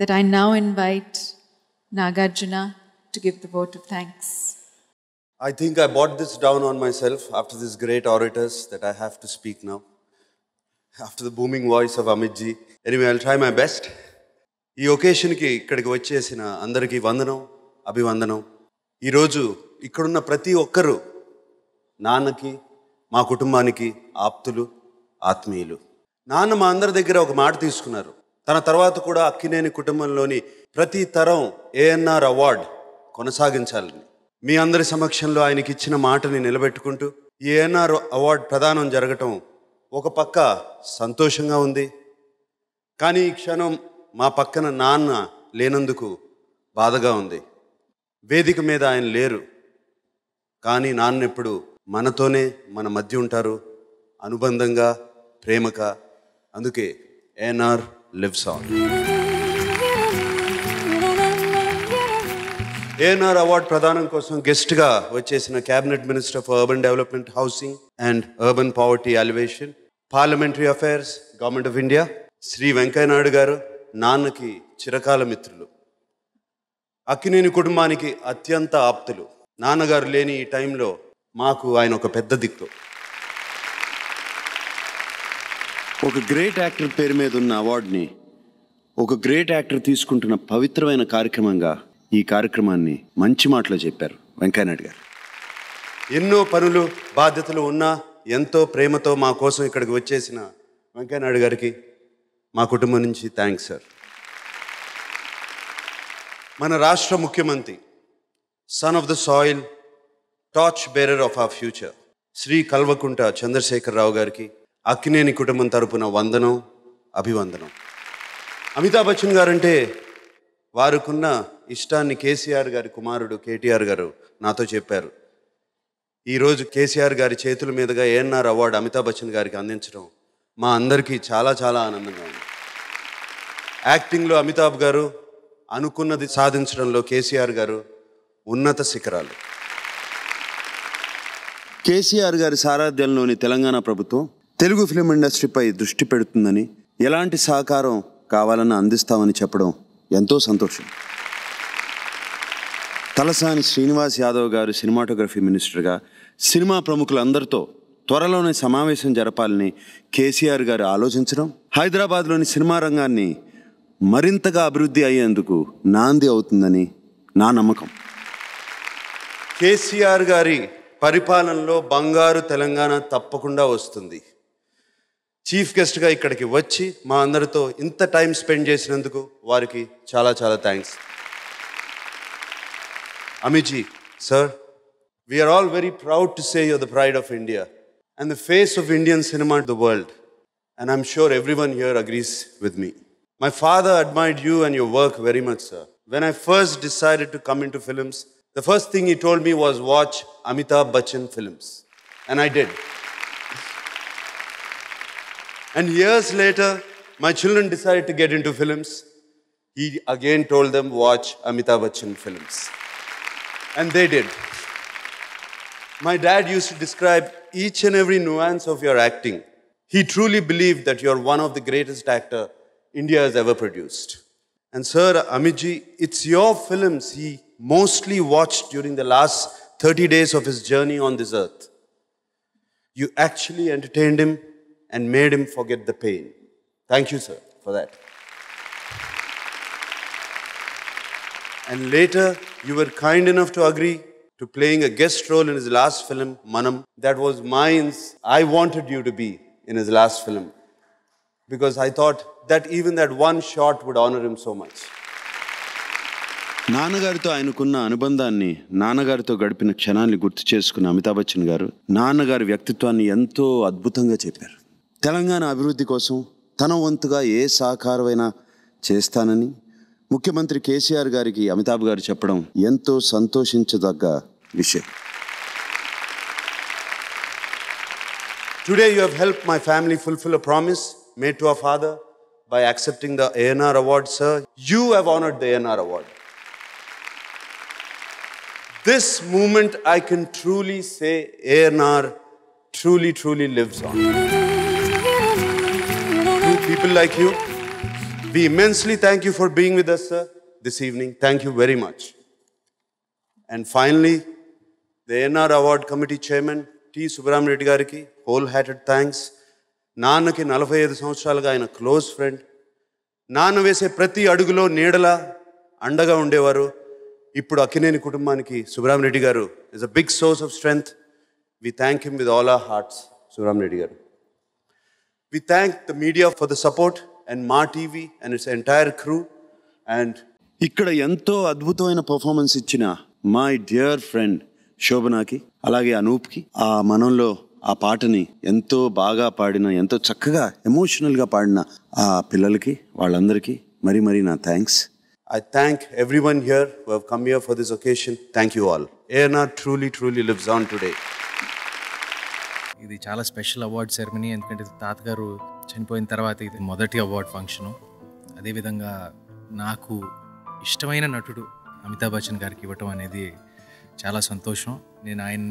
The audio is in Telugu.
that I now invite Nagarjuna to give the vote of thanks. I think I brought this down on myself after these great orators that I have to speak now. After the booming voice of Amit ji. Anyway, I'll try my best. ఈ ఒకేషన్కి ఇక్కడికి వచ్చేసిన అందరికీ వందనం, అభివందనం. ఈరోజు ఇక్కడున్న ప్రతి ఒక్కరూ నాన్నకి, మా కుటుంబానికి ఆప్తులు, ఆత్మీయులు. నాన్న మా అందరి దగ్గర ఒక మాట తీసుకున్నారు. తన తర్వాత కూడా అక్కినేని కుటుంబంలోని ప్రతి తరం ఏఎన్ఆర్ అవార్డ్ కొనసాగించాలని. మీ అందరి సమక్షంలో ఆయనకి ఇచ్చిన మాటని నిలబెట్టుకుంటూ ఈ ఏఎన్ఆర్ అవార్డ్ ప్రదానం జరగటం ఒక పక్క సంతోషంగా ఉంది. కానీ ఈ క్షణం మా పక్కన నాన్న లేనందుకు బాధగా ఉంది. వేదిక మీద ఆయన లేరు, కానీ నాన్న ఎప్పుడు మనతోనే మన మధ్య ఉంటారు, అనుబంధంగా, ప్రేమగా. అందుకే ANR lives on. ANR award ప్రదానం కోసం గెస్ట్గా వచ్చేసిన cabinet minister for urban development, housing and urban poverty alleviation, parliamentary affairs, government of India Shri Venkaiah Naidu garu నాన్నకి చిరకాల మిత్రులు, అక్కినేని కుటుంబానికి అత్యంత ఆప్తులు. నాన్నగారు లేని ఈ టైంలో మాకు ఆయన ఒక పెద్ద దిక్కు. ఒక గ్రేట్ యాక్టర్ పేరు మీద ఉన్న అవార్డుని ఒక గ్రేట్ యాక్టర్ తీసుకుంటున్న పవిత్రమైన కార్యక్రమంగా ఈ కార్యక్రమాన్ని మంచి మాటలో చెప్పారు వెంకయ్యనాయుడు గారు. ఎన్నో పనులు, బాధ్యతలు ఉన్నా ఎంతో ప్రేమతో మా కోసం ఇక్కడికి వచ్చేసిన వెంకయ్యనాయుడు గారికి మా కుటుంబం నుంచి థ్యాంక్స్ సార్. మన రాష్ట్ర ముఖ్యమంత్రి, son of the soil, torch bearer of our future Shri Kalvakuntla Chandrashekar Rao గారికి అక్కినేని కుటుంబం తరపున వందనం, అభివందనం. అమితాబ్ బచ్చన్ గారంటే వారికున్న ఇష్టాన్ని కేసీఆర్ గారి కుమారుడు కేటీఆర్ గారు నాతో చెప్పారు. ఈరోజు కేసీఆర్ గారి చేతుల మీదుగా ఏఎన్ఆర్ అవార్డు అమితాబ్ బచ్చన్ గారికి అందించడం మా అందరికీ చాలా చాలా ఆనందంగా ఉంది. యాక్టింగ్లో అమితాబ్ గారు, అనుకున్నది సాధించడంలో కేసీఆర్ గారు ఉన్నత శిఖరాలు. కేసీఆర్ గారి సారథ్యంలోని తెలంగాణ ప్రభుత్వం తెలుగు ఫిలిం ఇండస్ట్రీపై దృష్టి పెడుతుందని, ఎలాంటి సహకారం కావాలన్నా అందిస్తామని చెప్పడం ఎంతో సంతోషం. తలసాని శ్రీనివాస్ యాదవ్ గారు సినిమాటోగ్రఫీ మినిస్టర్గా సినిమా ప్రముఖులందరితో త్వరలోనే సమావేశం జరపాలని కేసీఆర్ గారు ఆలోచించడం హైదరాబాద్లోని సినిమా రంగాన్ని మరింతగా అభివృద్ధి అయ్యేందుకు నాంది అవుతుందని నా నమ్మకం. కేసీఆర్ గారి పరిపాలనలో బంగారు తెలంగాణ తప్పకుండా వస్తుంది. చీఫ్ గెస్ట్గా ఇక్కడికి వచ్చి మా అందరితో ఇంత టైం స్పెండ్ చేసినందుకు వారికి చాలా చాలా thanks. Amit ji, sir, we are all very proud to say you're the pride of India and the face of Indian cinema to the world. And I'm sure everyone here agrees with me. My father admired you and your work very much, sir. When I first decided to come into films, the first thing he told me was watch Amitabh Bachchan films. And I did. And years later, my children decided to get into films. He again told them watch Amitabh Bachchan films. And they did. My dad used to describe each and every nuance of your acting. He truly believed that you're one of the greatest actors India has ever produced. And sir, Amit ji, it's your films he mostly watched during the last 30 days of his journey on this earth. You actually entertained him and made him forget the pain. Thank you, sir, for that. And later, you were kind enough to agree to playing a guest role in his last film, Manam. That was mine. I wanted you to be in his last film because I thought that even that one shot would honor him so much. నాన్నగారితో ఆయనకున్న అనుబంధాన్ని, నాన్నగారితో గడిపిన క్షణాన్ని గుర్తు చేసుకున్న అమితాబ్ బచ్చన్ గారు నాన్నగారి వ్యక్తిత్వాన్ని ఎంతో అద్భుతంగా చెప్పారు. తెలంగాణ అభివృద్ధి కోసం తన వంతుగా ఏ సహకారమైనా చేస్తానని ముఖ్యమంత్రి కేసీఆర్ గారికి అమితాబ్ గారు చెప్పడం ఎంతో సంతోషించదగ్గ విషయం. Today you have helped my family fulfill a promise made to our father by accepting the ANR award, sir. You have honored the ANR award. This movement, I can truly say, ANR truly lives on. Through people like you, We immensely thank you for being with us, sir, this evening. Thank you very much. And finally, the NR Award Committee Chairman, T. Subramanian Reddy Gariki, wholehearted thanks. నాన్నకి 45 సంవత్సరాలుగా ఆయన క్లోజ్ ఫ్రెండ్. నాన్న వేసే ప్రతి అడుగులో నీడలా అండగా ఉండేవారు. ఇప్పుడు అక్కినేని కుటుంబానికి Subrahmanya Reddy garu is a big source of strength. We thank him with all our hearts, Subrahmanya Reddy garu. We thank the media for the support and Maa TV and its entire crew. And ఇక్కడ ఎంతో అద్భుతమైన పర్ఫార్మెన్స్ ఇచ్చిన మై డియర్ ఫ్రెండ్ శోభనాకి, అలాగే అనూప్కి, ఆ మనంలో ఆ పాటని ఎంతో బాగా పాడిన, ఎంతో చక్కగా ఎమోషనల్గా పాడిన ఆ పిల్లలకి, వాళ్ళందరికీ మరీ మరీ నా thanks. I thank everyone here who have come here for this occasion. Thank you all. ANR truly lives on today. ఇది చాలా స్పెషల్ అవార్డ్ సెరమనీ, ఎందుకంటే తాతగారు చనిపోయిన తర్వాత ఇది మొదటి అవార్డ్ ఫంక్షను. అదేవిధంగా నాకు ఇష్టమైన నటుడు అమితాబ్ బచ్చన్ గారికి ఇవ్వటం అనేది చాలా సంతోషం. నేను ఆయన